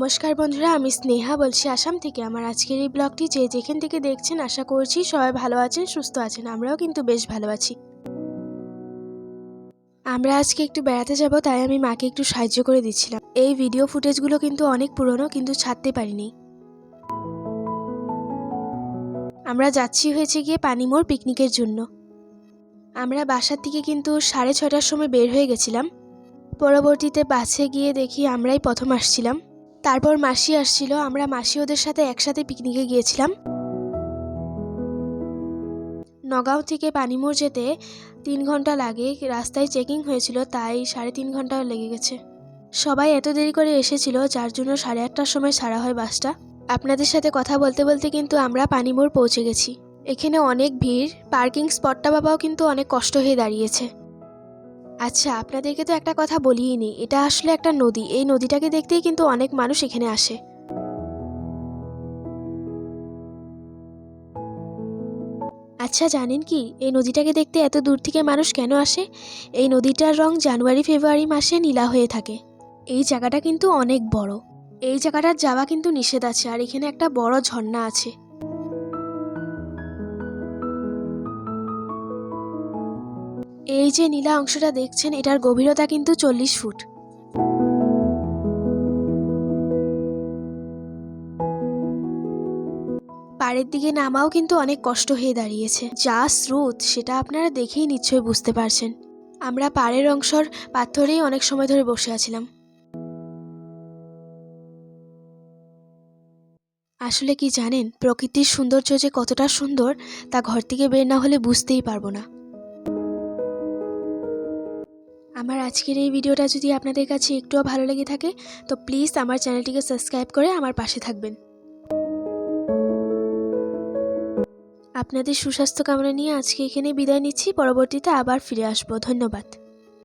নমস্কার বন্ধুরা, আমি স্নেহা বলছি আসাম থেকে। আমার আজকের এই ব্লগটি যে যেখান থেকে দেখছেন আশা করছি সবাই ভালো আছেন, সুস্থ আছেন। আমরাও কিন্তু বেশ ভালো আছি। আমরা আজকে একটু বেড়াতে যাব, তাই আমি মাকে একটু সাহায্য করে দিচ্ছিলাম। এই ভিডিও ফুটেজগুলো কিন্তু অনেক পুরনো, কিন্তু ছাড়তে পারিনি। আমরা যাচ্ছি হয়েছে গিয়ে পানিমোড় পিকনিকের জন্য। আমরা বাসার থেকে কিন্তু 6:30টার সময় বের হয়ে গেছিলাম। পরবর্তীতে বাসে গিয়ে দেখি আমরাই প্রথম আসছিলাম। তারপর মাসি আসছিল, আমরা মাসি ওদের সাথে একসাথে পিকনিকে গিয়েছিলাম। নগাঁও থেকে পানিমোড় যেতে 3 ঘন্টা লাগে। রাস্তায় চেকিং হয়েছিল, তাই 3.5 ঘন্টা লেগে গেছে। সবাই এত দেরি করে এসেছিল, যার জন্য 8:30টার সময় ছাড়া হয় বাসটা। আপনাদের সাথে কথা বলতে বলতে কিন্তু আমরা পানিমোড় পৌঁছে গেছি। এখানে অনেক ভিড়, পার্কিং স্পটটা পাওয়াও কিন্তু অনেক কষ্ট হয়ে দাঁড়িয়েছে। আচ্ছা, আপনাদেরকে তো একটা কথা বলিই নি, এটা আসলে একটা নদী। এই নদীটাকে দেখতেই কিন্তু অনেক মানুষ এখানে আসে। আচ্ছা, জানেন কি এই নদীটাকে দেখতে এত দূর থেকে মানুষ কেন আসে? এই নদীটার রং জানুয়ারি ফেব্রুয়ারি মাসে নীলা হয়ে থাকে। এই জায়গাটা কিন্তু অনেক বড়। এই জায়গাটার যাওয়া কিন্তু নিষেধ আছে, আর এখানে একটা বড় ঝর্ণা আছে। এই যে নীলা অংশটা দেখছেন, এটার গভীরতা কিন্তু 40 ফুট। পাড়ের দিকে নামাও কিন্তু অনেক কষ্ট হয়ে দাঁড়িয়েছে। যা স্রোত সেটা আপনারা দেখেই নিশ্চয়ই বুঝতে পারছেন। আমরা পাড়ের অংশর পাথরেই অনেক সময় ধরে বসে আছিলাম। আসলে কি জানেন, প্রকৃতির সৌন্দর্য যে কতটা সুন্দর তা ঘর থেকে বের না হলে বুঝতেই পারবো না। আমার আজকের এই ভিডিওটা যদি আপনাদের কাছে একটুও ভালো লেগে থাকে, তো প্লিজ আমার চ্যানেলটিকে সাবস্ক্রাইব করে আমার পাশে থাকবেন। আপনাদের সুস্বাস্থ্য কামনা নিয়ে আজকে এখানে বিদায় নিচ্ছি। পরবর্তীতে আবার ফিরে আসবো। ধন্যবাদ।